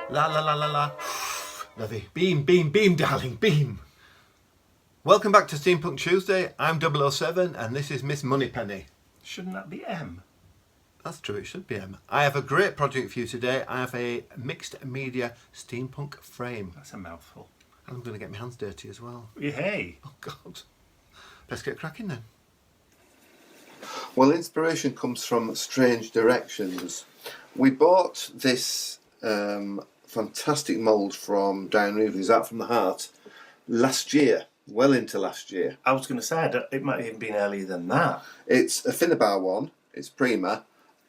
La la la la la. Lovey. Beam, beam, beam, darling, beam. Welcome back to Steampunk Tuesday. I'm 007 and this is Miss Moneypenny. Shouldn't that be M? That's true, it should be M. I have a great project for you today. I have a mixed media steampunk frame. That's a mouthful. And I'm going to get my hands dirty as well. Yeah, hey. Oh God. Let's get cracking then. Well, inspiration comes from strange directions. We bought this fantastic mould from Diane Reevely's Out from the Heart last year, well into last year. I was going to say, it might have even been earlier than that. It's a Fimo one, it's Prima,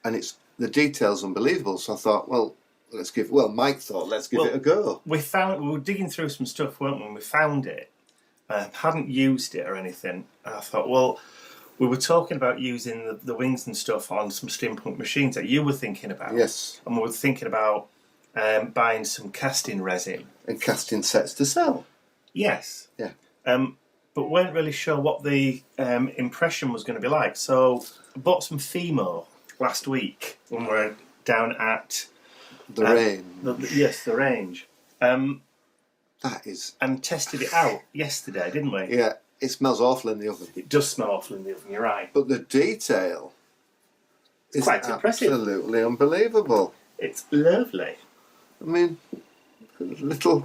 and the detail's unbelievable. So I thought, Mike thought, let's give it a go. We were digging through some stuff, weren't we, when we found it. I hadn't used it or anything. And I thought, well, we were talking about using the wings and stuff on some steampunk machines that you were thinking about. Yes. And we were thinking about buying some casting resin. And casting sets to sell. Yes. Yeah. But weren't really sure what the impression was going to be like. So I bought some Fimo last week when we were down at... The range. The range. That is... And tested it out yesterday, didn't we? Yeah, it smells awful in the oven. It does smell awful in the oven, you're right. But the detail is quite impressive. Absolutely unbelievable. It's lovely. I mean,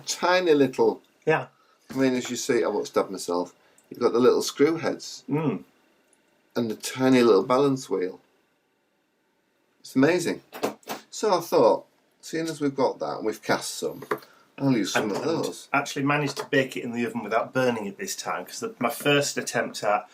tiny little... Yeah. I mean, as you see, I won't stab myself. You've got the little screw heads Mm. and the tiny little balance wheel. It's amazing. So I thought, seeing as we've got that and we've cast some, I'll use some of those. Actually managed to bake it in the oven without burning it this time, because my first attempt at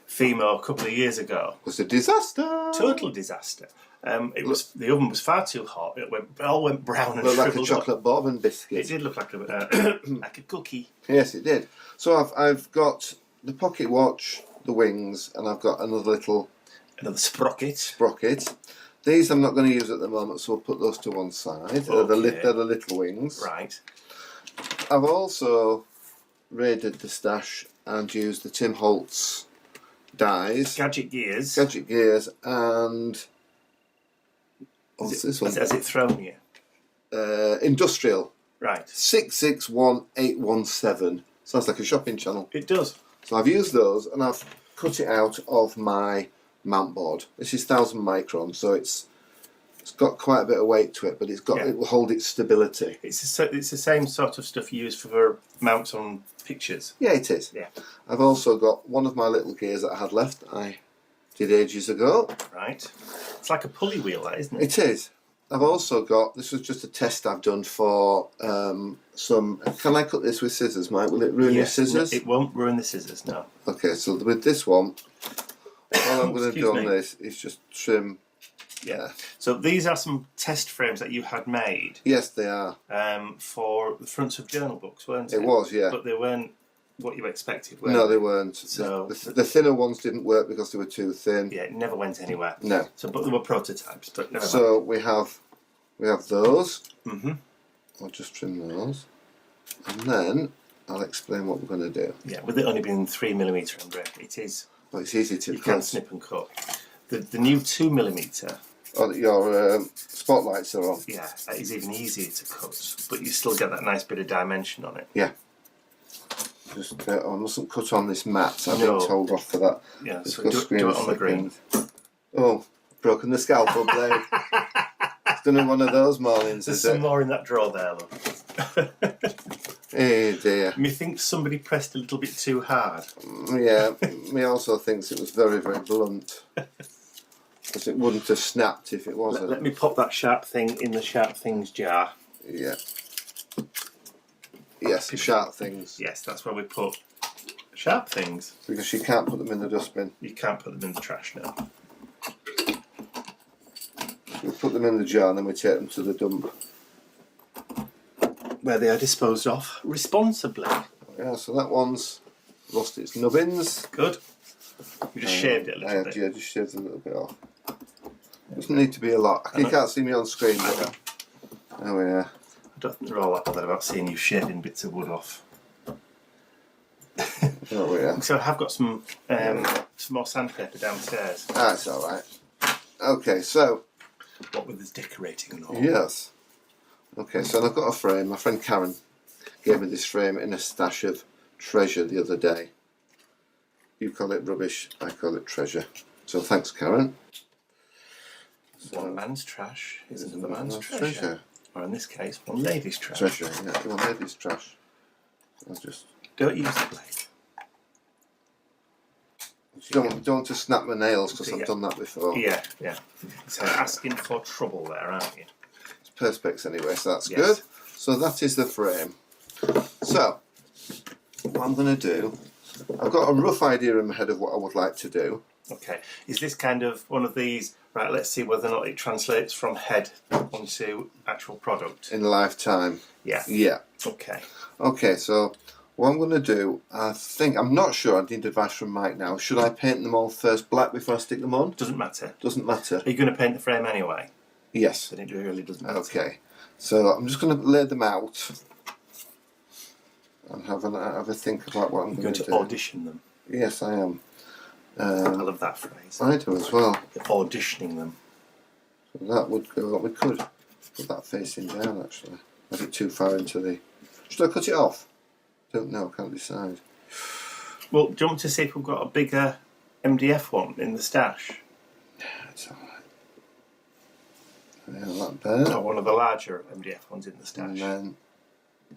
Fimo a couple of years ago was a disaster. Total disaster. The oven was far too hot. It all went brown and looked like a shriveled chocolate bourbon biscuit. It did look like like a cookie. Yes, it did. So I've got the pocket watch, the wings, and I've got another sprocket. These I'm not going to use at the moment, so we'll put those to one side. Okay. They're the little wings. Right. I've also raided the stash and used the Tim Holtz dies. Gadget gears. And... What's this one? Has it thrown you? Industrial. Right. 661817. Sounds like a shopping channel. It does. So I've used those and I've cut it out of my mount board. This is 1000 micron, so it's got quite a bit of weight to it, but it will hold its stability. It's the same sort of stuff you use for mounts on pictures. Yeah, it is. Yeah. I've also got one of my little gears that I had left. I did ages ago. Right. It's like a pulley wheel, that, isn't it? It is. I've also got, this was just a test I've done for some, can I cut this with scissors, Mike? Will it ruin your scissors? It won't ruin the scissors, no. Okay, so with this one, all I'm going to do on this is just trim. Yeah. So these are some test frames that you had made. Yes, they are. For the fronts of journal books, weren't it? It was, yeah. But they weren't what you expected, were No, they weren't. So the thinner ones didn't work because they were too thin. Yeah, it never went anywhere. No. So, but they were prototypes. But never so we have those. Mm-hmm. I'll just trim those, and then I'll explain what we're going to do. Yeah, with it only being 3mm, Andrea, it is. Well, it's easy to. You can snip and cut. The new 2mm. Oh, your spotlights are on. Yeah, that is even easier to cut, but you still get that nice bit of dimension on it. Yeah. Just I mustn't cut on this mat. I've No. been told off for that. Yeah, Just so go do screen it on the green. Oh, broken the scalpel blade. It's done one of those mornings, There's is some it? more in that drawer there, look. Eh dear. Methinks somebody pressed a little bit too hard. Yeah, me also thinks it was very, very blunt. Because it wouldn't have snapped if it wasn't. Let me pop that sharp thing in the sharp things jar. Yeah. Yes, sharp things. Yes, that's where we put sharp things. Because you can't put them in the dustbin. You can't put them in the trash now. We put them in the jar and then we take them to the dump. Where they are disposed of responsibly. Yeah, so that one's lost its nubbins. Good. We just shaved it a little bit. Yeah, just shaved a little bit off. Doesn't need to be a lot. You can't see me on screen, but oh yeah. I don't think they're all that bothered about seeing you shaving bits of wood off. Oh yeah. So I have got some more sandpaper downstairs. That's alright. Okay, so What with this decorating and all. yes. Okay, so I've got a frame. My friend Karen gave me this frame in a stash of treasure the other day. You call it rubbish, I call it treasure. So thanks, Karen. One man's trash is another man's treasure. Or in this case, one lady's trash. Treasure, yeah, one lady's trash. I'll just... Don't use the blade. Don't want to snap my nails because I've done that before. Yeah. So asking for trouble there, aren't you? It's Perspex anyway, so that's Yes. good. So that is the frame. So, what I'm going to do, I've got a rough idea in my head of what I would like to do. Okay. Is this kind of one of these, right, let's see whether or not it translates from head onto actual product? In lifetime. Yeah. Yeah. Okay. Okay, so what I'm going to do, I'm not sure, I need advice from Mike now. Should I paint them all first black before I stick them on? Doesn't matter. Doesn't matter. Are you going to paint the frame anyway? Yes. Then it really doesn't matter. Okay, so I'm just going to lay them out and have a think about what I'm You're going going to to do. audition them. Yes, I am. I love that phrase. I do as well. You're auditioning them. So that would go. We could put that facing down actually. Is it too far into the? Should I cut it off? Don't know. Can't decide. Well, do you want to see if we've got a bigger MDF one in the stash? It's all right. Yeah, that there. Or one of the larger MDF ones in the stash? And then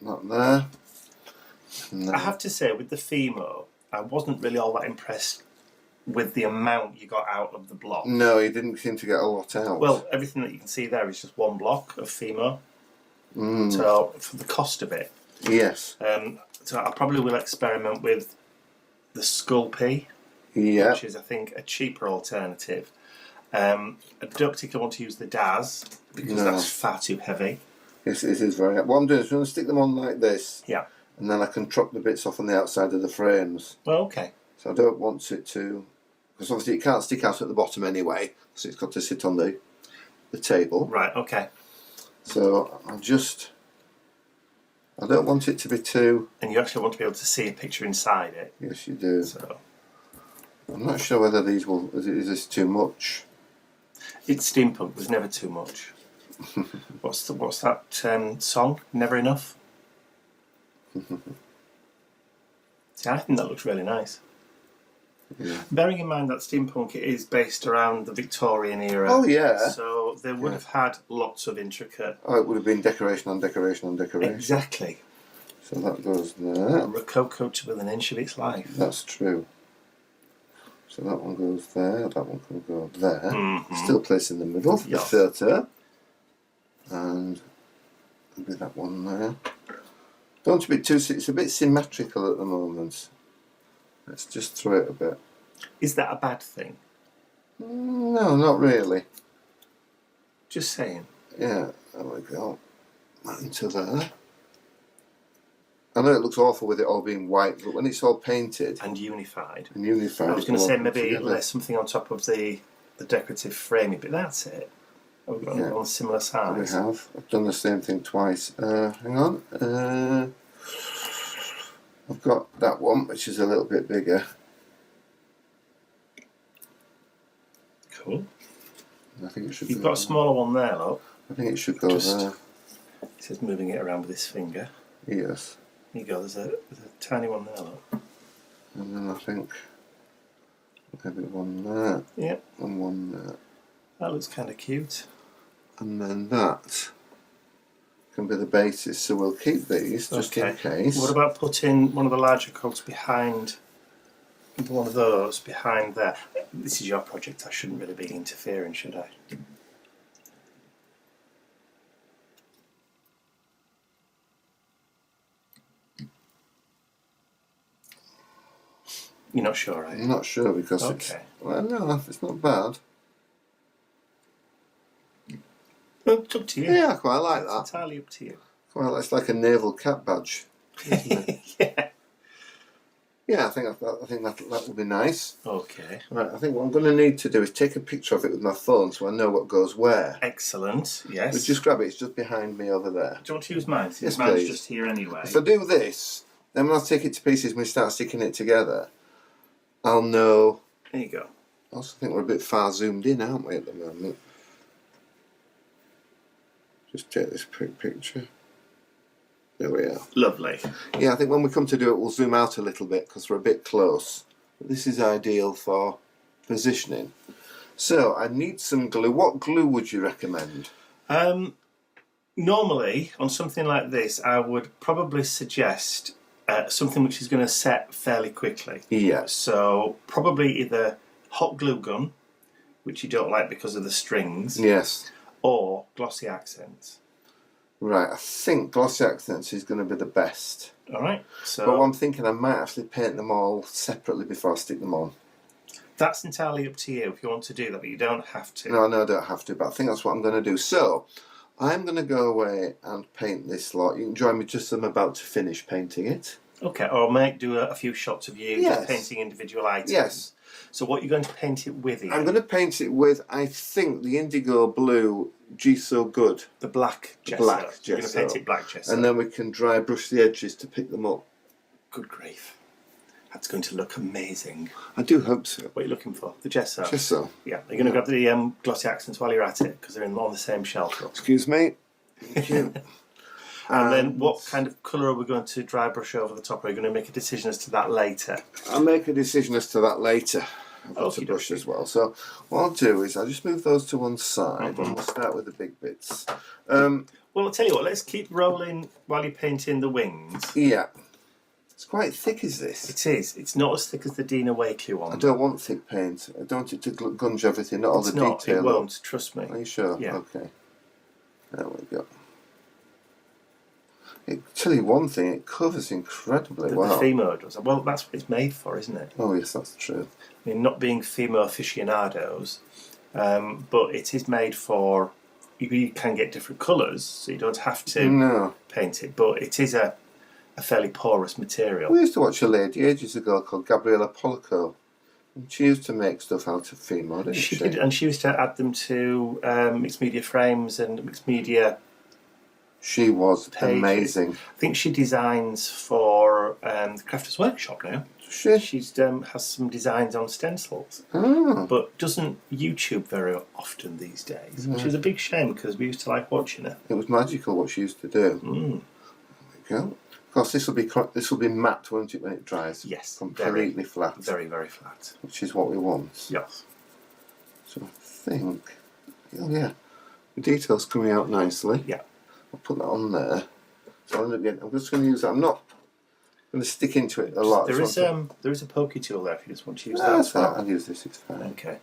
not there. And then, I have to say, with the Fimo, I wasn't really all that impressed with the amount you got out of the block. no, he didn't seem to get a lot out. Well, everything that you can see there is just one block of Fimo. So, for the cost of it. Yes. So I probably will experiment with the Sculpey, Yeah. which is, I think, a cheaper alternative. I don't particularly want to use the Daz, because that's far too heavy. Yes, it is very. What I'm doing is I'm going to stick them on like this. Yeah. And then I can chop the bits off on the outside of the frames. Well, okay. So I don't want it to, because obviously it can't stick out at the bottom anyway, so it's got to sit on the table. Right, okay. So I don't want it to be too... And you actually want to be able to see a picture inside it. Yes, you do. So I'm not sure whether these will... Is this too much? it's steampunk. There's never too much. What's that song? Never enough. See, I think that looks really nice. Yeah. Bearing in mind that steampunk is based around the Victorian era. Oh, yeah. So they would have had lots of intricate. Oh, it would have been decoration on decoration on decoration. Exactly. So that goes there. Rococo to within an inch of its life. That's true. So that one goes there, that one can go there. Still placed in the middle for the theatre. And maybe that one there. Don't want to be too... It's a bit symmetrical at the moment. Let's just throw it a bit. Is that a bad thing? No, not really. Just saying. Yeah, there we go. That into there. I know it looks awful with it all being white, but when it's all painted And unified. and unified... I was going to it'll say all come maybe together. there's something on top of the decorative framing, but that's it. We've got Yeah. on a similar size. We have. I've done the same thing twice. Hang on. I've got that one, which is a little bit bigger. Cool. I think it should. You've go got a smaller one there, look. I think it should go Just- there. He says moving it around with his finger. Yes. There you go, there's a tiny one there, look. And then I think maybe one there Yep, and one there. that looks kind of cute. And then that can be the basis, so we'll keep these just in case. What about putting one of the larger coats behind, one of those behind there? This is your project, I shouldn't really be interfering, should I? You're not sure, are you? I'm not sure because it's... Okay. Well, no, it's not bad. Well, it's up to you. Yeah, I quite like It's that. entirely up to you. Well, it's like a naval cap badge, isn't it? Yeah. Yeah, I think that would be nice. Okay. Right, I think what I'm going to need to do is take a picture of it with my phone so I know what goes where. Excellent. Yes. But just grab it, it's just behind me over there. Do you want to use mine? Yes, Mine's please. just here anyway. If I do this, then when I take it to pieces and we start sticking it together, I'll know. There you go. I also think we're a bit far zoomed in, aren't we, at the moment? Just take this quick picture. There we are. Lovely. Yeah, I think when we come to do it, we'll zoom out a little bit because we're a bit close. But this is ideal for positioning. So I need some glue. What glue would you recommend? Normally, on something like this, I would probably suggest something which is going to set fairly quickly. Yeah. So probably either hot glue gun, which you don't like because of the strings, Yes. or glossy accents. Right, I think glossy accents is going to be the best. All right. So But I'm thinking I might actually paint them all separately before I stick them on. that's entirely up to you if you want to do that, but you don't have to. No, I don't have to, but I think that's what I'm going to do. So, I'm going to go away and paint this lot. You can join me just as I'm about to finish painting it. Okay, or do a few shots of you just painting individual items. Yes. So what you're going to paint it with, Ian? I'm going to paint it with, I think, the indigo blue G So Good. The black gesso. Black You're going to gesso. paint it black gesso. And then we can dry brush the edges to pick them up. Good grief. That's going to look amazing. I do hope so. What are you looking for? The gesso? Gesso. Yeah. You're going to grab the glossy accents while you're at it, because they're on the same shelf. Look. Excuse me. Thank you. And then what kind of colour are we going to dry brush over the top? Are you going to make a decision as to that later? I'll make a decision as to that later. I've got to brush as well. So what I'll do is I'll just move those to one side and we'll start with the big bits. Well, I'll tell you what, let's keep rolling while you're painting the wings. Yeah. It's quite thick, is this? It is. It's not as thick as the Dina Wakely one. I don't want thick paint. I don't want it to gunge everything, not all the detail. It won't, trust me. Are you sure? Yeah. Okay. There we go. Tell you one thing, it covers incredibly well. The Fimo does. Well, that's what it's made for, isn't it? Oh yes, that's true. I mean, not being Fimo aficionados, but it is made for. You can get different colours, so you don't have to paint it. But it is a fairly porous material. We used to watch a lady ages ago called Gabriella Polico. And she used to make stuff out of Fimo, didn't she? She did, and she used to add them to mixed media frames and mixed media. She was pages. amazing. I think she designs for the Crafters Workshop now. She's has some designs on stencils, but doesn't YouTube very often these days, which is a big shame because we used to like watching her. It was magical what she used to do. There we go. Of course, this will be matte, won't it, when it dries? Yes, completely flat. Very, very flat. Which is what we want. Yes. So I think, oh yeah, the detail's coming out nicely. Yeah. I'll put that on there. So I'm just going to use that. I'm not going to stick into it a lot. There is a pokey tool there if you just want to use that. That's fine. I'll use this. It's fine. Okay.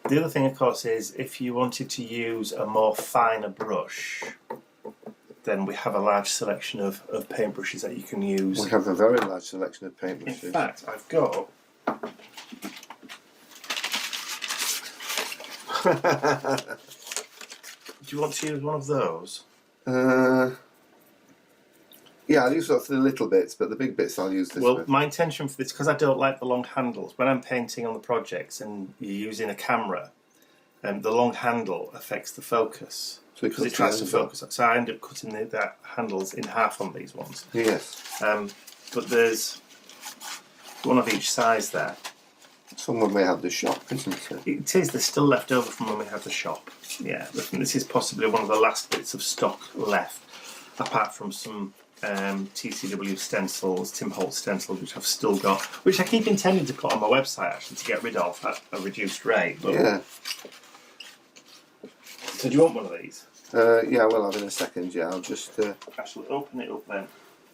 The other thing, of course, is if you wanted to use a more finer brush, then we have a large selection of paintbrushes that you can use. We have a very large selection of paintbrushes. In fact, I've got. Do you want to use one of those? Yeah, I'll use that for the little bits, but the big bits I'll use this with. My intention for this, because I don't like the long handles, when I'm painting on the projects and you're using a camera, the long handle affects the focus. Because it tries to focus. So I end up cutting the handles in half on these ones. Yes. But there's one of each size there. Some when we had the shop, isn't it? It is. They're still left over from when we had the shop. Yeah, I think this is possibly one of the last bits of stock left, apart from some TCW stencils, Tim Holtz stencils, which I've still got, which I keep intending to put on my website actually to get rid of at a reduced rate. But yeah. So do you want one of these? Yeah, we'll have in a second. Yeah, I'll just. Actually, open it up then.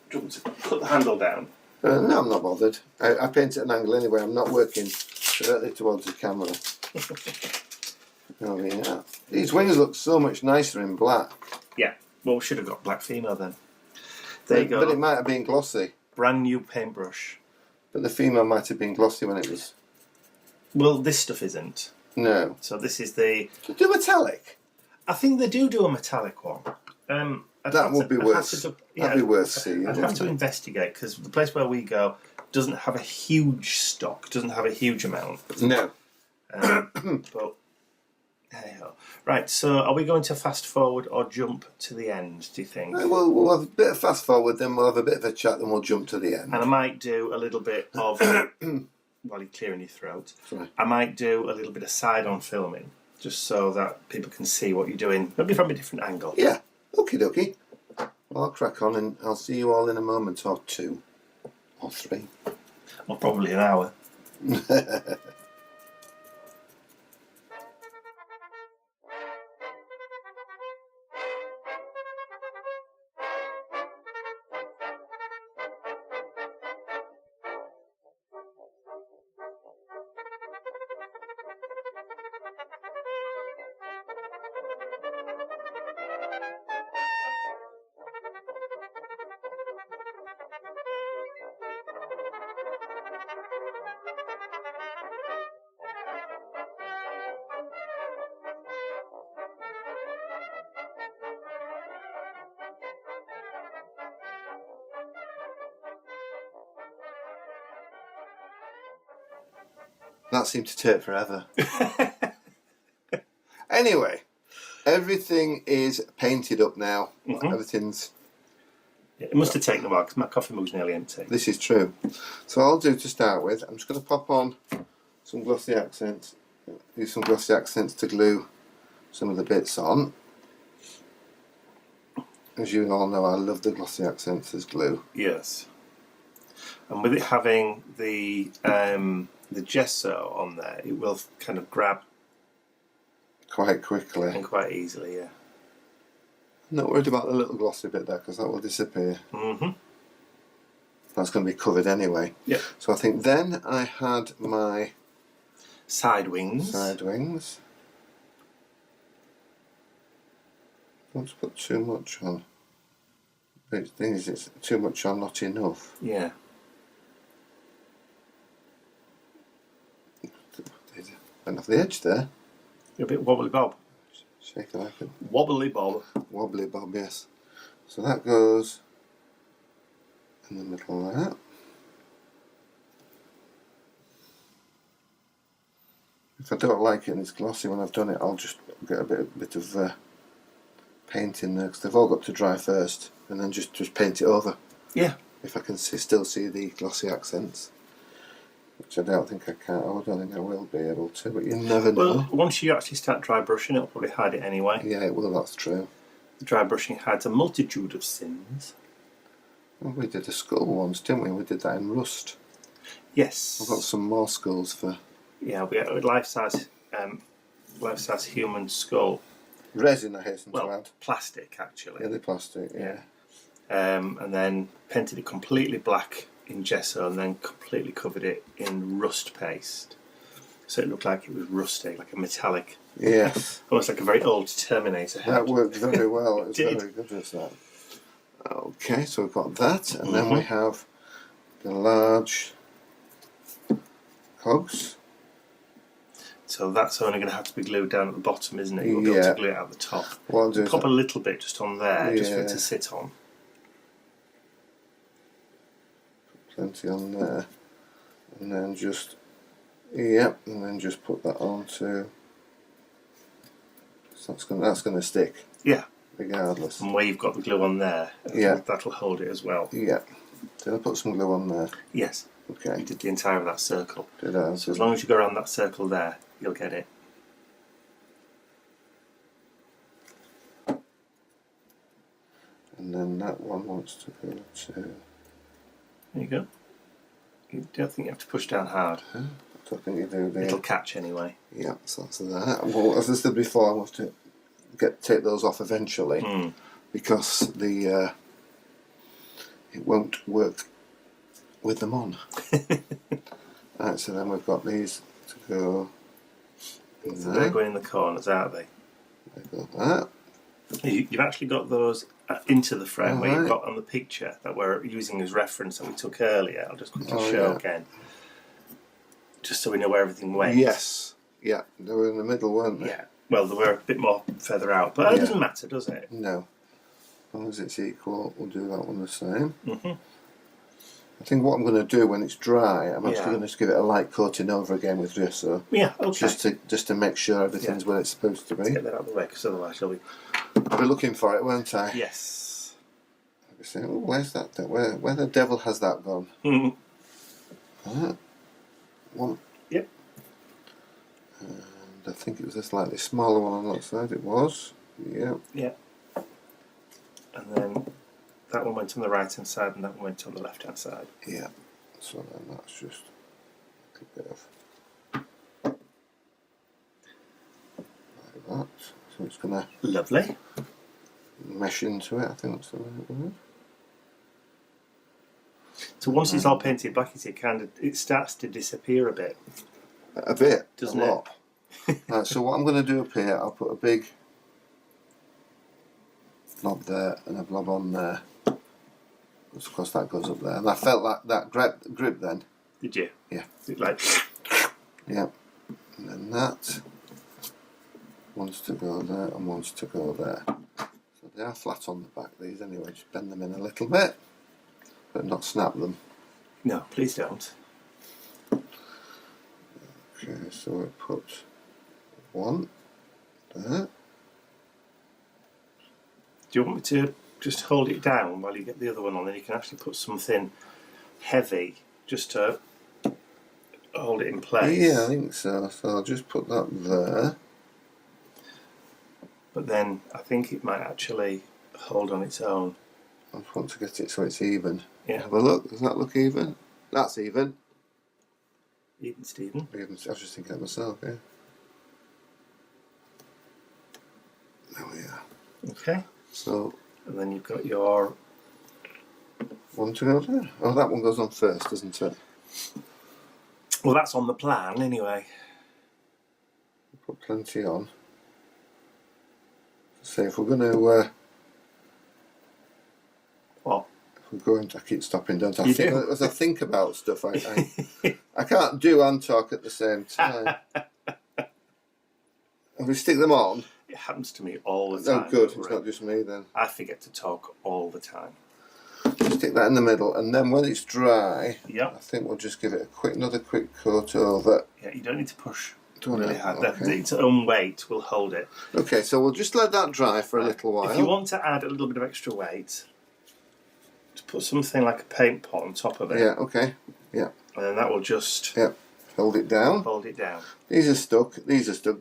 Do you want to cut the handle down? No, I'm not bothered. I paint at an angle anyway. I'm not working directly towards the camera. Oh yeah. These wings look so much nicer in black. Yeah. Well, we should have got black Fimo then. There you go. But it might have been glossy. Brand new paintbrush. But the Fimo might have been glossy when it was. Well, this stuff isn't. No. So this is the. To do metallic. I think they do a metallic one. That would be worth. That'd be worth seeing. I'd have to investigate because the place where we go doesn't have a huge stock, doesn't have a huge amount. No. But hey-ho. Right, so are we going to fast forward or jump to the end, do you think? We'll have a bit of fast forward, then we'll have a bit of a chat, then we'll jump to the end. And I might do a little bit of, while you're clearing your throat, Sorry. I might do a little bit of side-on filming, just so that people can see what you're doing, maybe from a different angle. Yeah, okie dokie. Well, I'll crack on and I'll see you all in a moment or two. Or three. Or probably an hour. That seemed to take forever. Anyway, everything is painted up now. Everything's... Yeah, it must have taken a while because my coffee mug's nearly empty. This is true. So I'll do to start with, I'm just going to pop on some glossy accents. Use some glossy accents to glue some of the bits on. As you all know, I love the glossy accents as glue. Yes. And with it having the gesso on there, it will kind of grab Quite quickly. and quite easily, yeah. I'm not worried about the little glossy bit there because that will disappear. Mm-hmm. That's going to be covered anyway. Yep. So I think then I had my Side wings. side wings. Don't put too much on. But the thing is, it's too much on, not enough. Yeah. Went off the edge there. You're a bit wobbly bob. Shake it like a Wobbly bob. wobbly bob, yes. So that goes in the middle of that. If I don't like it and it's glossy when I've done it, I'll just get a bit of paint in there because they've all got to dry first, and then just paint it over. Yeah. If I can still see the glossy accents, which I don't think I can. I don't think I will be able to, but you never know. Well, once you actually start dry brushing, it'll probably hide it anyway. Yeah, well, that's true. The dry brushing hides a multitude of sins. Well, we did a skull once, didn't we? We did that in rust. Yes. I've got some more skulls for Yeah, we had a life-size human skull. resin, I hasten to Well, add. plastic actually. Yeah, the plastic, yeah. And then painted it completely black in gesso and then completely covered it in rust paste. So it looked like it was rusty, like a metallic, Yes. almost like a very old Terminator head. That worked very well. It was Did. very good with that. Okay, so we've got that, and then we have the large cogs. So that's only going to have to be glued down at the bottom, isn't it? You'll be able to glue it out the top. What I'll do is Pop a little bit just on there, just for it Yeah. to sit on. plenty on there, and then just and then just put that onto. So that's going to stick. Yeah. Regardless. And where you've got the glue on there, that'll hold it as well. Yeah. Did I put some glue on there? Yes. Okay. You did the entire of that circle. Did I? So as long as you go around that circle there, you'll get it. And then that one wants to go to. There you go. You don't think you have to push down hard. I don't think you do there. It'll catch anyway. Yeah, so that's that. Well, as I said before, I want to take those off eventually because the it won't work with them on. Right, so then we've got these to go in So there. they're going in the corners, aren't they? They've got that. You've actually got those into the frame where you've Alright. got on the picture that we're using as reference that we took earlier. I'll just quickly show again. Just so we know where everything went. Yes. Yeah, they were in the middle, weren't they? Yeah. Well, they were a bit more further out, but it doesn't matter, does it? No. As long as it's equal, we'll do that one the same. Mm-hmm. I think what I'm going to do when it's dry, I'm actually going to give it a light coating over again with gesso. Yeah, okay. Just to make sure everything's where it's supposed to be. Let's get that out of the way, because otherwise you'll be... I'll be looking for it, won't I? Yes. I'll be saying, oh, where's that? Where the devil has that gone? Mm-hmm. One. Yep. And I think it was a slightly smaller one on that side. It was. Yeah. Yeah. And then that one went on the right hand side and that one went on the left hand side. Yeah. So then that's just a bit of like that. So it's going to Lovely. mesh into it. I think that's the right word. So once it's all painted black, it starts to disappear a bit. A bit, Doesn't a it? lot. Right, so what I'm going to do up here, I'll put a big knob there and a blob on there. Of course, that goes up there, and I felt that grip then. Did you? Yeah. It like. Yeah. And then that wants to go there and wants to go there. So they are flat on the back. These anyway. Just bend them in a little bit, but not snap them. No, please don't. Okay, so we put one there. Do you want me to just hold it down while you get the other one on? Then you can actually put something heavy just to hold it in place. Yeah, I think so. So I'll just put that there. But then I think it might actually hold on its own. I just want to get it so it's even. Yeah. Have a look. Does that look even? That's even. Even, Stephen. Even. I was just thinking of myself. Yeah. There we are. Okay. So And then you've got your. one to go there. Oh, that one goes on first, doesn't it? Well, that's on the plan anyway. Put plenty on. So if we're going to. What? If we're going to, I keep stopping, don't I? You think, do. as I think about stuff, I can't do and talk at the same time. If we stick them on. It happens to me all the time. Oh, good. It's not just me then. I forget to talk all the time. Stick that in the middle, and then when it's dry, Yep. I think we'll just give it another quick coat over. Yeah, you don't need to push Don't really I? hard. Okay. Its own weight will hold it. Okay, so we'll just let that dry for a little while. If you want to add a little bit of extra weight, just put something like a paint pot on top of it. Yeah, okay. Yeah. And then that will just Yeah. Hold it down. hold it down. These are stuck,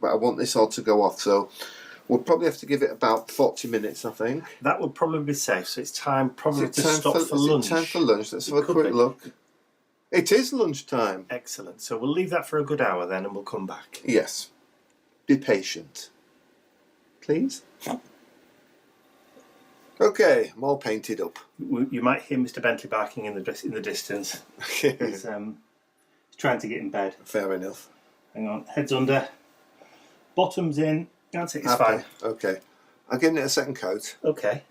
but I want this all to go off, so we'll probably have to give it about 40 minutes, I think. That would probably be safe, so it's time probably to Time stop for is lunch. it time for lunch? Let's have a could quick be. look. It is lunchtime. Excellent. So we'll leave that for a good hour then and we'll come back. Yes. Be patient. Please. Okay, I'm all painted up. You might hear Mr. Bentley barking in the distance. He's trying to get in bed. Fair enough. Hang on, head's under, bottom's in. That's it, it's Happy. fine. Okay. I'm giving it a second coat, Okay.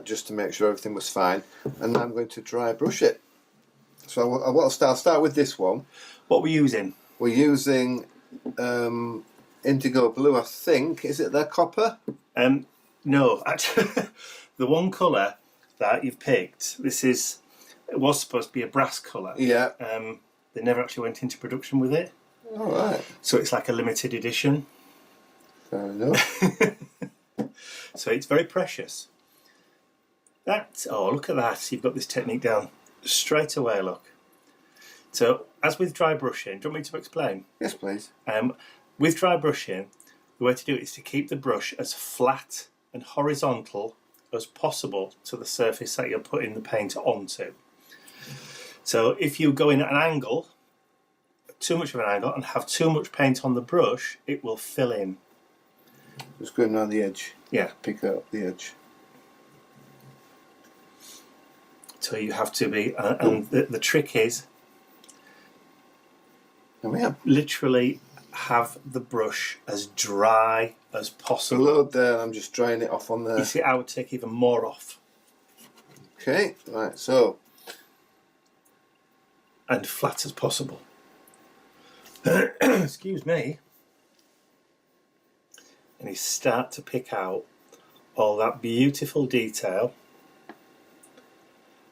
just to make sure everything was fine, and then I'm going to dry brush it. So I'll start with this one. What we're using? We're using indigo blue, I think. Is it their copper? No, actually, the one colour that you've picked, it was supposed to be a brass colour. Yeah. They never actually went into production with it. All right. So it's like a limited edition. Fair enough. So it's very precious. Oh, look at that. You've got this technique down straight away, look. So, as with dry brushing, do you want me to explain? Yes, please. With dry brushing, the way to do it is to keep the brush as flat and horizontal as possible to the surface that you're putting the paint onto. So if you go in at an angle, too much of an angle, and have too much paint on the brush, it will fill in. Just going around the edge. Yeah. Pick up the edge. So you have to be, and the trick is, There we are. literally have the brush as dry as So possible. load there, I'm just drying it off on You there. see, I would take even more off. Okay, right, so. And flat as possible. Excuse me. And you start to pick out all that beautiful detail.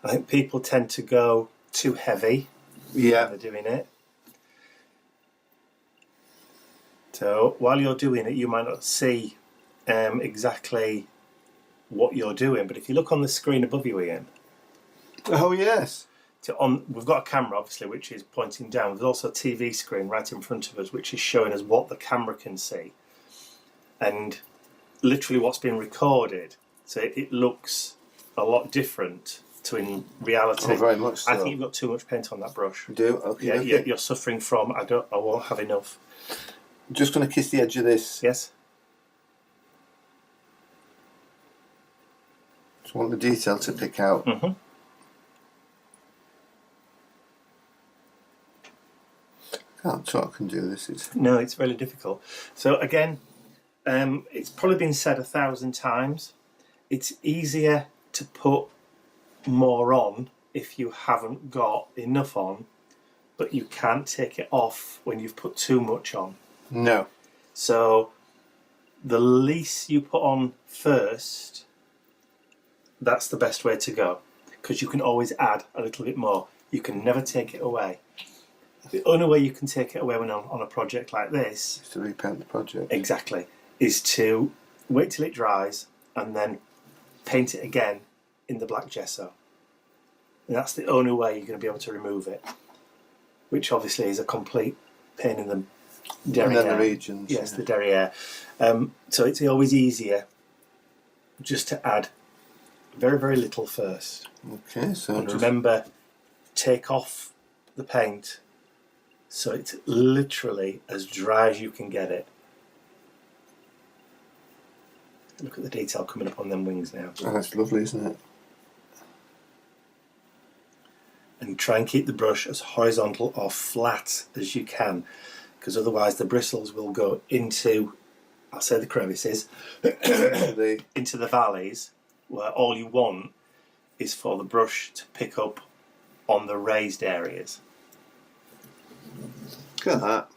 I think people tend to go too heavy Yeah. when they're doing it. So while you're doing it, you might not see exactly what you're doing, but if you look on the screen above you, Ian, Oh, yes. We've got a camera, obviously, which is pointing down. There's also a TV screen right in front of us, which is showing us what the camera can see, and literally what's being recorded. So it looks a lot different to in reality. Oh, very much so. I think you've got too much paint on that brush. You do? Okay. Yeah, okay. you're suffering from. I won't have enough. I'm just going to kiss the edge of this. Yes. Just want the detail to pick out. Mm-hmm. Can't sure I can do this. No, it's really difficult. So again, it's probably been said 1,000 times. It's easier to put more on if you haven't got enough on, but you can't take it off when you've put too much on. No. So the least you put on first, that's the best way to go, because you can always add a little bit more. You can never take it away. The only way you can take it away when on a project like this, Just to repaint the project. exactly, is to wait till it dries and then paint it again in the black gesso. And that's the only way you're going to be able to remove it, which obviously is a complete pain in the derriere. And then the regions. Yes, the derriere. So it's always easier just to add very, very little first. Okay, so And remember, take off the paint so it's literally as dry as you can get it. Look at the detail coming up on them wings now. Oh, that's lovely, isn't it? And try and keep the brush as horizontal or flat as you can, because otherwise the bristles will go into, I'll say the crevices, into the valleys, where all you want is for the brush to pick up on the raised areas. Look at that.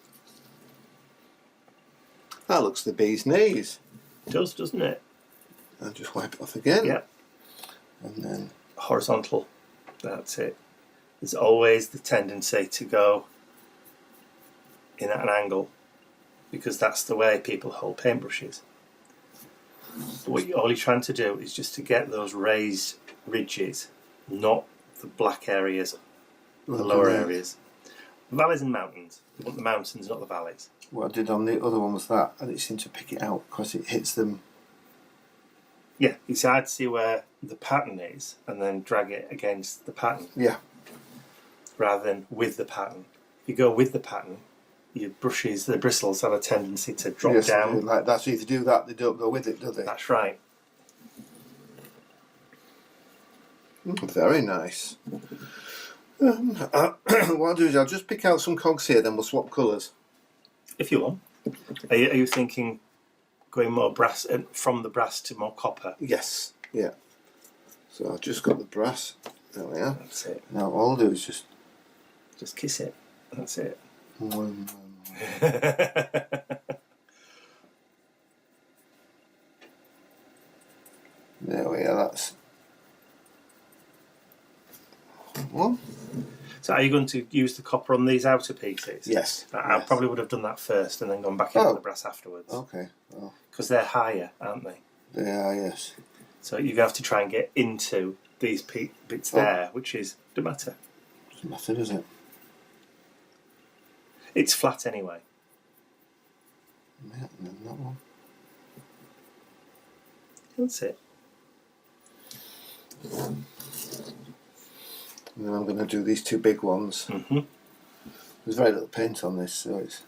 That looks the bee's knees. It does, doesn't it? And just wipe it off again. Yeah. And then Horizontal. That's it. There's always the tendency to go in at an angle, because that's the way people hold paintbrushes. All you're trying to do is just to get those raised ridges, not the black areas, the lower areas. Valleys and mountains. You want the mountains, not the valleys. what I did on the other one was that, and it seemed to pick it out because it hits them. Yeah, you see, I'd see where the pattern is and then drag it against the pattern. Yeah. Rather than with the pattern. If you go with the pattern, your brushes, the bristles have a tendency to drop Yes, down. like that. So if you do that, they don't go with it, do they? That's right. Very nice. What I'll do is I'll just pick out some cogs here, then we'll swap colours. If you want. Are you thinking going more brass, from the brass to more copper? Yes, yeah. So I've just got the brass. There we are. That's it. Now all I'll do is Just kiss it. That's it. There we are, that's one. So are you going to use the copper on these outer pieces? Yes. I yes. probably would have done that first and then gone back into the brass afterwards. Okay. Oh, Because they're higher, aren't they? they are, yes. So you're going to have to try and get into these bits there, which is, doesn't matter. Doesn't matter, does it? It's flat anyway. Yeah, and then that one. That's it. And then I'm going to do these two big ones. Mm-hmm. There's very little paint on this, so it's...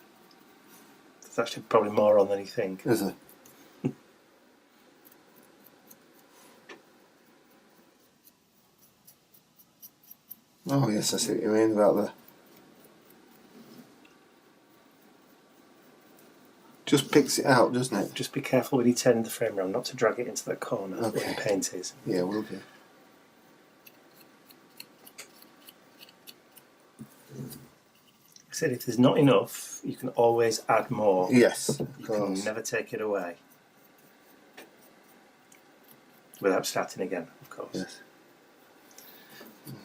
There's actually probably more on than you think. Is there? Oh yes, I see what you mean about the... Just picks it out, doesn't it? Just be careful when you turn the frame around not to drag it into that corner where Okay. the paint is. Yeah, will do. I said if there's not enough, you can always add more. Yes, of You can course. never take it away. Without starting again, of course. Yes.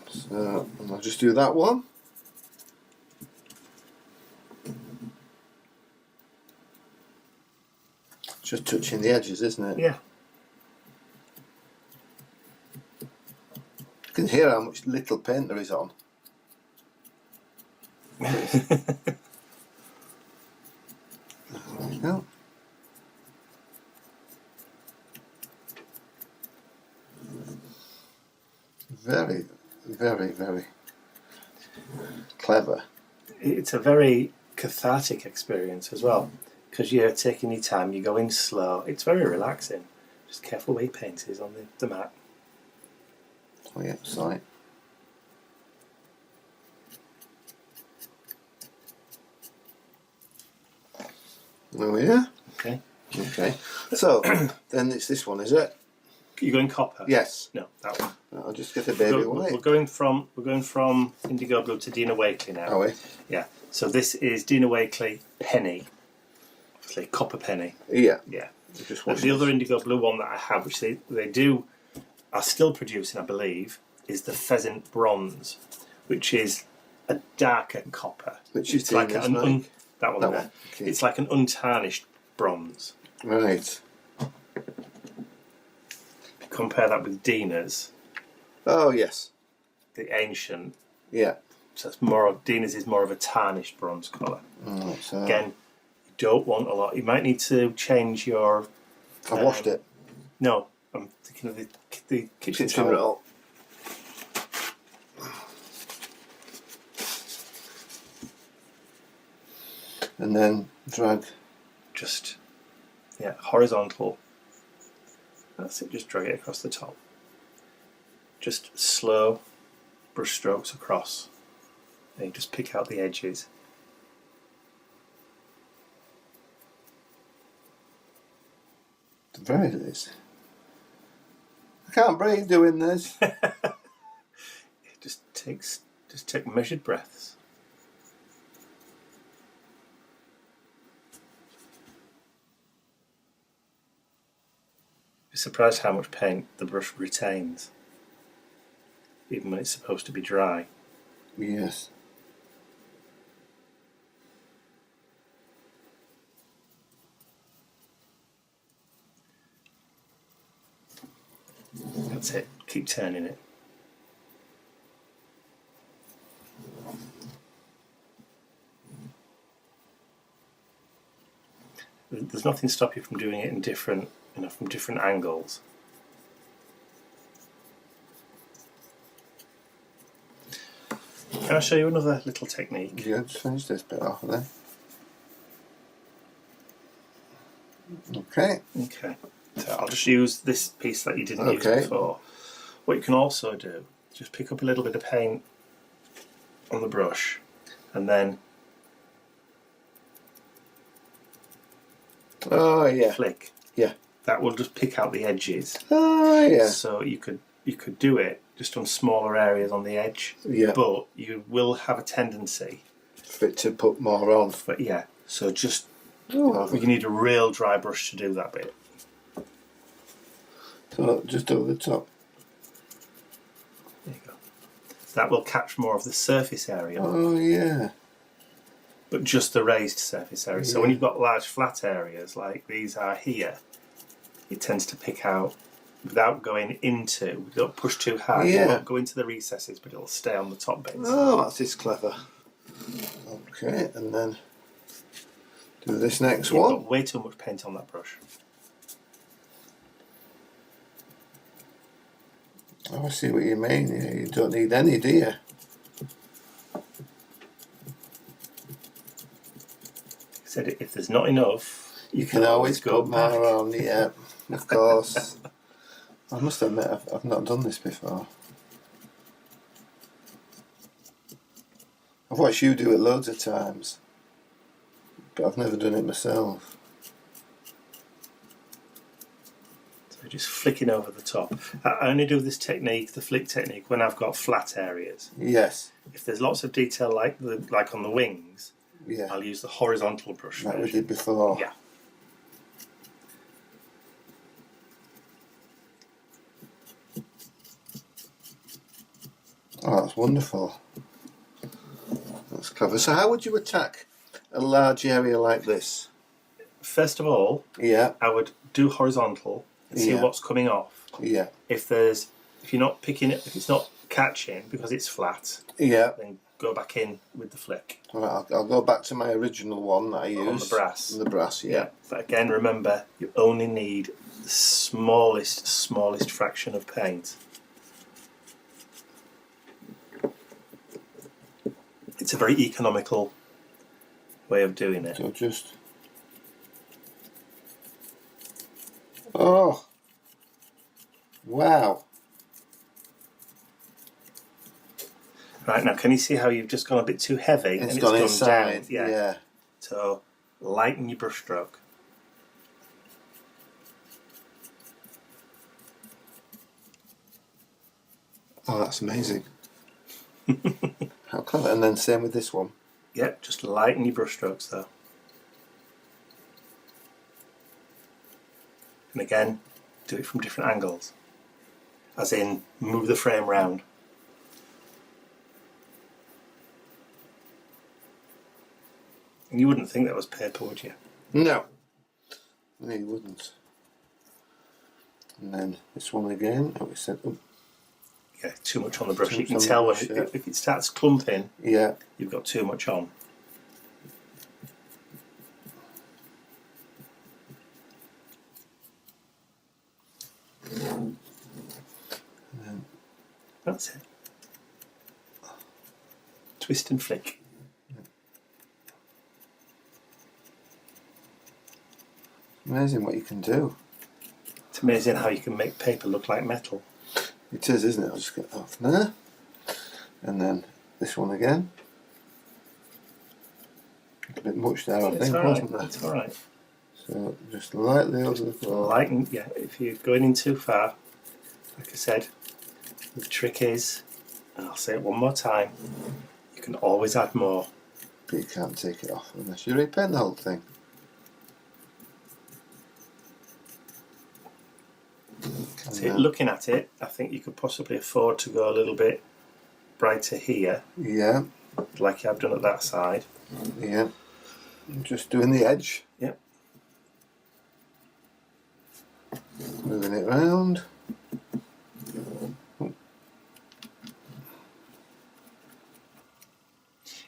So, and I'll just do that one. Just touching the edges, isn't it? Yeah. You can hear how much little paint there is on. There you go. Very, very, very clever. It's a very cathartic experience as well, because you're taking your time, you're going slow. It's very relaxing. Just careful where your paint is on the mat. Oh yeah, sorry. Oh yeah. Okay. Okay. So then it's this one, is it? You're going copper? Yes. No, that one. I'll just get the baby away. We're going from indigo blue to Dina Wakley now. Are we? Yeah. So this is Dina Wakley penny. Obviously copper penny. Yeah. Yeah. Just The other indigo blue one that I have, which they are still producing, I believe, is the pheasant bronze, which is a darker copper. Which is it's like that one that there. one. Okay. It's like an untarnished bronze. Right. Compare that with Dina's, Oh yes. the ancient. Yeah. So it's more of Dina's is more of a tarnished bronze colour. Oh, so Again, you don't want a lot. You might need to change your. I've washed it. No, I'm thinking of the kitchen Kitchen towel. roll. And then drag. Just horizontal. That's it. Just drag it across the top. Just slow brush strokes across. And you just pick out the edges. Very nice. I can't breathe doing this. Just take measured breaths. You're surprised how much paint the brush retains, even when it's supposed to be dry. Yes. That's it. Keep turning it. There's nothing to stop you from doing it in different, from different angles. Can I show you another little technique? Yeah, just finish this bit off then. Okay. Okay. So I'll just use this piece that you didn't use before. What you can also do, just pick up a little bit of paint on the brush and then flick. Yeah. That will just pick out the edges. Oh yeah. So you could do it just on smaller areas on the edge. Yeah. But you will have a tendency For it to put more on. But yeah, so just Oh, you need a real dry brush to do that bit. so just over the top. There you go. That will catch more of the surface area, Oh yeah. but just the raised surface area. So when you've got large flat areas like these are here, it tends to pick out without going into. Don't push too hard. Yeah. It won't go into the recesses, but it'll stay on the top bits. Oh, that is clever. Okay, and then do this next You've one. got way too much paint on that brush. Oh, I see what you mean. Yeah, you don't need any, do you? Said if there's not enough, You can always put more on. Yeah, of course. I must admit, I've not done this before. I've watched you do it loads of times, but I've never done it myself. So just flicking over the top. I only do this technique, the flick technique, when I've got flat areas. Yes. If there's lots of detail like on the wings, Yeah. I'll use the horizontal brush Like we version. did before. Yeah. Oh, that's wonderful. That's clever. So how would you attack a large area like this? First of all, Yeah. I would do horizontal and see Yeah. what's coming off. Yeah. If you're not picking it, if it's not catching because it's flat, Yeah. then go back in with the flick. All right, I'll go back to my original one that I used. On the brass. The brass, yeah. But again, remember, you only need the smallest fraction of paint. It's a very economical way of doing it. So just... Oh! Wow! Right, now can you see how you've just gone a bit too heavy? It's and gone it's inside, down? Yeah. yeah. So lighten your brush stroke. Oh, that's amazing. How clever. And then same with this one. Yep, just lighten your brush strokes though. And again, do it from different angles. As in, move the frame round. And you wouldn't think that was paper, would you? No. No, you wouldn't. And then this one again. Oh, we said, oh, Yeah, too much on the brush. Too You much can on the tell when brush, yeah. if it starts clumping, yeah. you've got too much on. That's it. Twist and flick. Amazing what you can do. It's amazing how you can make paper look like metal. It is, isn't it? I'll just get that off there. And then this one again. A bit much there, I think, wasn't there? That's all right. So just lightly over the floor. Lighten, yeah. If you're going in too far, like I said, the trick is, and I'll say it one more time, you can always add more. But you can't take it off unless you repaint the whole thing. See, looking at it, I think you could possibly afford to go a little bit brighter here, Yeah, like I've done at that side. yeah. Just doing the edge. Yep. Moving it round.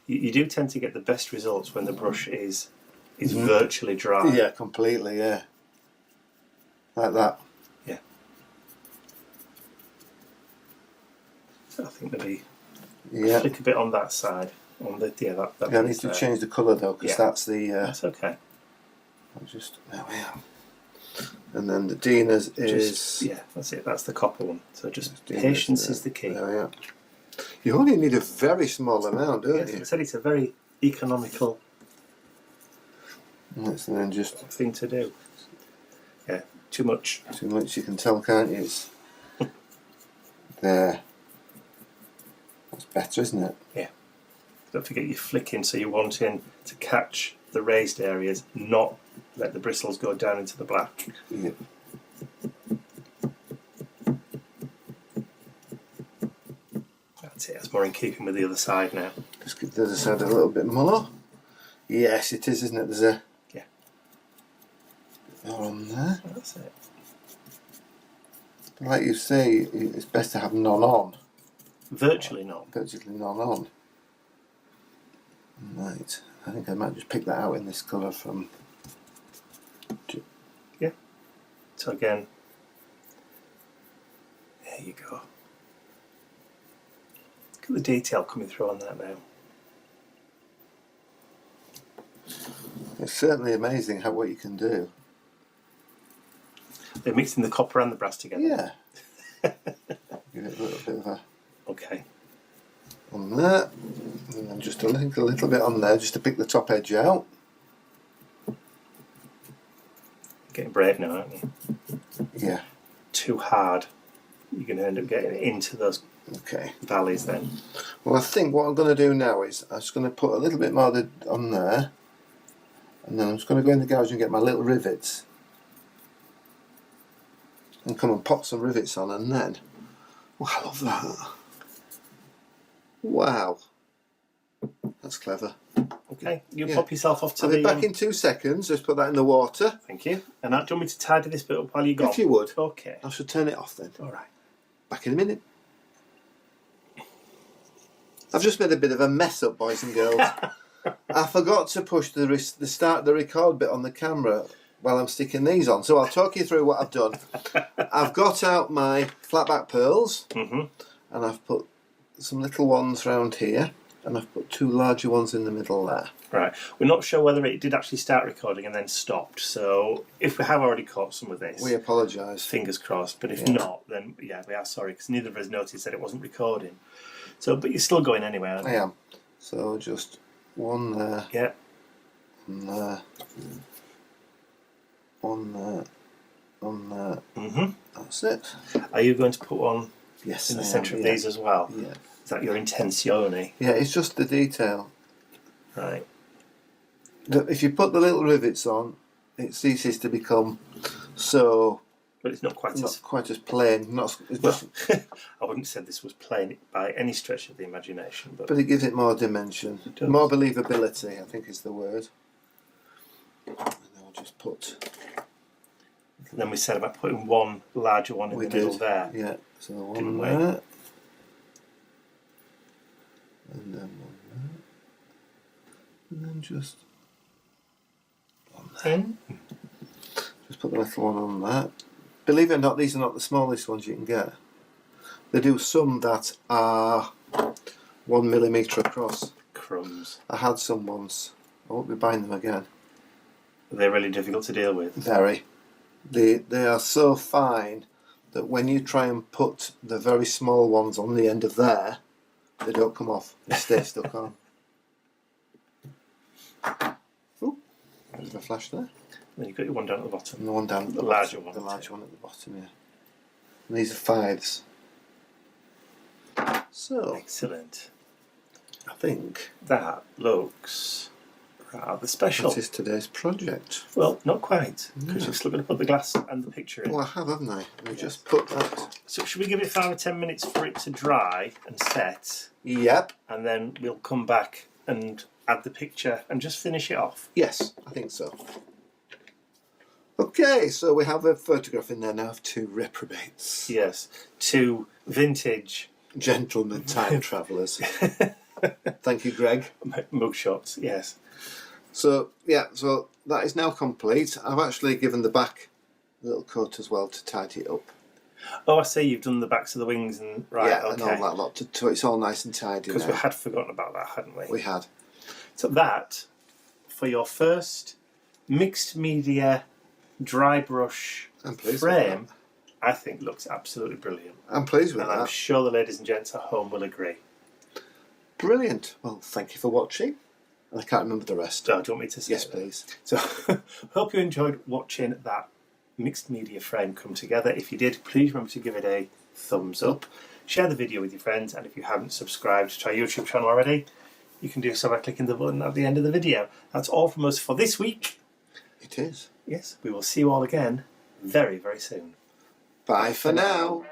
You do tend to get the best results when the brush is virtually dry. Yeah, completely, yeah. Like that. Yeah. So I think maybe Yeah. flick a bit on that side. On the that Yeah, I need to change the colour though, because Yeah. that's the... That's okay. I'll just... There we are. And then the Dina's is... Yeah, that's it. That's the copper one. So just Dina's patience there. is the key. There we are. You only need a very small amount, don't Yes, you? I said it's a very economical And then just thing to do. Yeah, too much. too much, you can tell, can't you? It's there. That's better, isn't it? Yeah. Don't forget you're flicking, so you're wanting to catch the raised areas, not let the bristles go down into the black. Yeah. That's it. That's more in keeping with the other side now. Just give the other side a little bit more. Yes, it is, isn't it? There's a... Yeah. More on there. That's it. But like you say, it's best to have none on. Virtually not. Virtually none on. Right. I think I might just pick that out in this colour from... Yeah. So again, there you go. Look at the detail coming through on that now. It's certainly amazing what you can do. They're mixing the copper and the brass together. Yeah. Give it a little bit of a... Okay. on there. And then just a little bit on there, just to pick the top edge out. Getting brave now, aren't you? Yeah. Too hard. You're going to end up getting into those Okay. valleys then. Well, I think what I'm going to do now is I'm just going to put a little bit more on there, and then I'm just going to go in the garage and get my little rivets and come and pop some rivets on, and then... Oh, I love that. Wow. That's clever. Okay, you Yeah. pop yourself off to I'll the... be back in 2 seconds. Just put that in the water. Thank you. And do you want me to tidy this bit up while you're gone? If you would. Okay. I should turn it off then. All right. Back in a minute. I've just made a bit of a mess up, boys and girls. I forgot to push the start the record bit on the camera while I'm sticking these on. So I'll talk you through what I've done. I've got out my flatback pearls, and I've put some little ones round here, and I've put 2 larger ones in the middle there. Right. We're not sure whether it did actually start recording and then stopped. So if we have already caught some of this, We apologise. fingers crossed. But if not, then yeah, we are sorry because neither of us noticed that it wasn't recording. So, but you're still going anyway, aren't you? I am. So just one there, Yeah. one there, one there, one there. That's it. Are you going to put one Yes, in the I centre am, of these as well? Yeah. Is that your intenzione? Yeah, it's just the detail. Right. If you put the little rivets on, it ceases to become so But it's not quite as... quite as plain. It's just, I wouldn't say this was plain by any stretch of the imagination. But but it gives it more dimension. does. More believability, I think is the word. And then I'll just put... then we said about putting one larger one in the middle there. Yeah. So one Didn't we? there. And then one there. And then just one there. In. Just put the little one on that. Believe it or not, these are not the smallest ones you can get. They do some that are 1 millimetre across. Crumbs. I had some once. I won't be buying them again. They're really difficult to deal with. Very. They are so fine that when you try and put the very small ones on the end of there, they don't come off. They stay stuck on. Oh, there's a flash there. Then you've got your one down at the bottom. And the one down at the larger bottom, one. the larger one at the bottom, yeah. And these are 5s. So, Excellent. I think That looks rather special. that is today's project. Well, not quite, because you're still going to put the glass and the picture in. Well, I have, haven't I? We just put that. So should we give it 5 or 10 minutes for it to dry and set, Yep. and then we'll come back and add the picture and just finish it off? Yes, I think so. Okay, so we have a photograph in there now of 2 reprobates. Yes. 2 vintage Gentlemen time travellers. Thank you, Greg. mugshots, yes. So, yeah, so that is now complete. I've actually given the back a little coat as well to tidy it up. Oh, I see, you've done the backs of the wings and... Right, yeah, okay. and all that lot. So it's all nice and tidy Because we now. had forgotten about that, hadn't we? We had. So that, for your first mixed media dry brush I'm pleased frame, with that. I think looks absolutely brilliant. I'm pleased with And I'm that. sure the ladies and gents at home will agree. Brilliant. Well, thank you for watching. And I can't remember the rest. Oh, do you want me to say Yes, that? please. So, hope you enjoyed watching that mixed media frame come together. If you did, please remember to give it a thumbs up. Share the video with your friends, and if you haven't subscribed to our YouTube channel already, you can do so by clicking the button at the end of the video. That's all from us for this week. It is. Yes, we will see you all again very, very soon. Bye for now.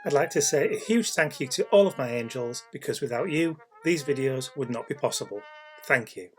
I'd like to say a huge thank you to all of my angels, because without you, these videos would not be possible. Thank you.